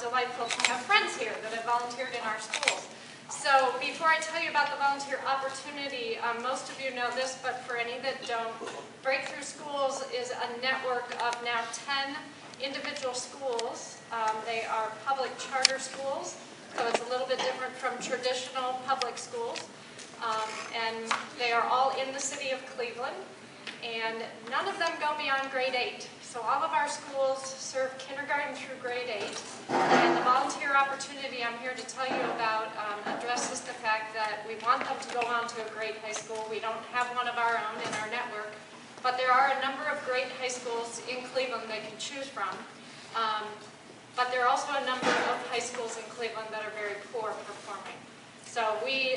delightful to have friends here that have volunteered in our schools. So before I tell you about the volunteer opportunity, most of you know this, but for any that don't, Breakthrough Schools is a network of now 10 individual schools. They are public charter schools, so it's a little bit different from traditional public schools. And they are all in the city of Cleveland, and none of them go beyond grade 8. So all of our schools serve kindergarten through grade 8, and the volunteer opportunity I'm here to tell you about addresses the fact that we want them to go on to a great high school. We don't have one of our own in our network, but there are a number of great high schools in Cleveland they can choose from. But there are also a number of high schools in Cleveland that are very poor performing. So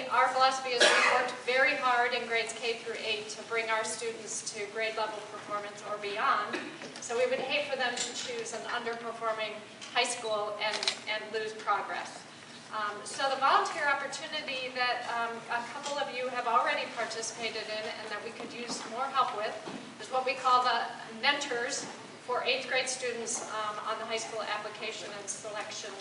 our philosophy is we worked very hard in grades K through 8 to bring our students to grade level performance or beyond. So we would hate for them to choose an underperforming high school and lose progress. So the volunteer opportunity that a couple of you have already participated in and that we could use more help with is what we call the mentors for 8th grade students on the high school application and selection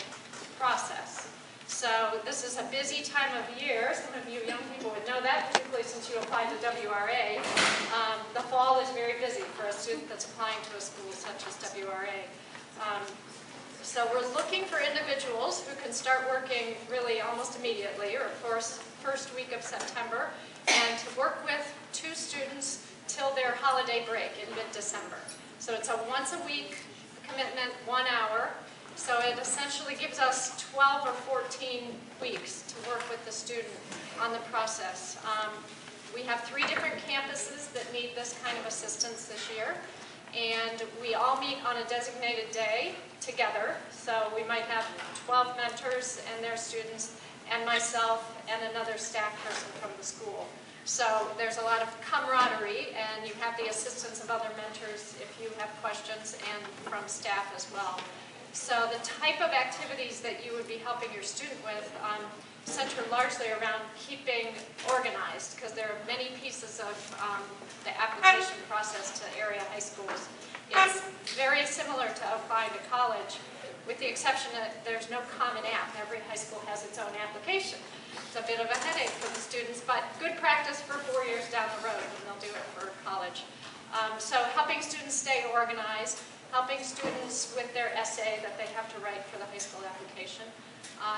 process. So this is a busy time of year. Some of you young people would know that, particularly since you applied to WRA. The fall is very busy for a student that's applying to a school such as WRA. So we're looking for individuals who can start working really almost immediately, or of course, first week of September, and to work with 2 students till their holiday break in mid-December. So it's a once-a-week commitment, 1 hour. So it essentially gives us 12 or 14 weeks to work with the student on the process. We have 3 different campuses that need this kind of assistance this year, and we all meet on a designated day together. So we might have 12 mentors and their students, and myself and another staff person from the school. So there's a lot of camaraderie, and you have the assistance of other mentors if you have questions, and from staff as well. So the type of activities that you would be helping your student with center largely around keeping organized, because there are many pieces of the application process to area high schools. It's very similar to applying to college, with the exception that there's no common app. Every high school has its own application. It's a bit of a headache for the students, but good practice for 4 years down the road, and they'll do it for college. So helping students stay organized, helping students with their essay that they have to write for the high school application,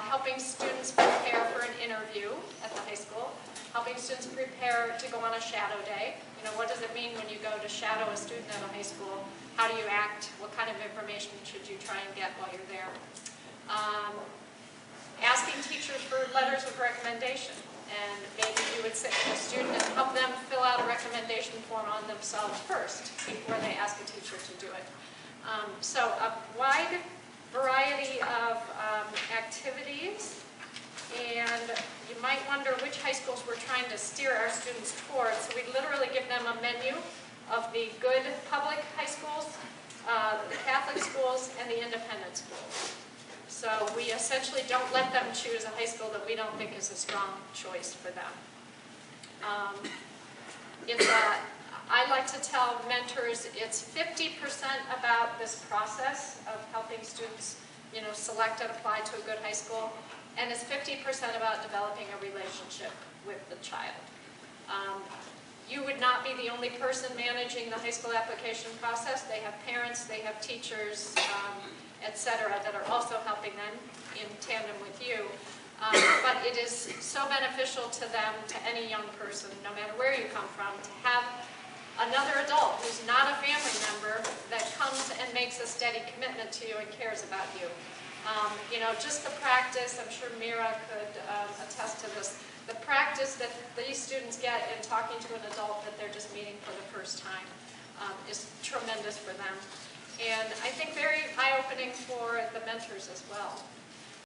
helping students prepare for an interview at the high school, helping students prepare to go on a shadow day. You know, what does it mean when you go to shadow a student at a high school? How do you act? What kind of information should you try and get while you're there? Asking teachers for letters of recommendation. And maybe you would sit with a student and help them fill out a recommendation form on themselves first before they ask a teacher to do it. So a wide variety of activities, and you might wonder which high schools we're trying to steer our students towards. So we literally give them a menu of the good public high schools, the Catholic schools, and the independent schools. So we essentially don't let them choose a high school that we don't think is a strong choice for them. I like to tell mentors it's 50% about this process of helping students, you know, select and apply to a good high school, and it's 50% about developing a relationship with the child. You would not be the only person managing the high school application process. They have parents, they have teachers, etc., that are also helping them in tandem with you. But it is so beneficial to them, to any young person, no matter where you come from, to have another adult who's not a family member that comes and makes a steady commitment to you and cares about you. You know, just the practice, I'm sure Mira could attest to this, the practice that these students get in talking to an adult that they're just meeting for the first time is tremendous for them. And I think very eye-opening for the mentors as well.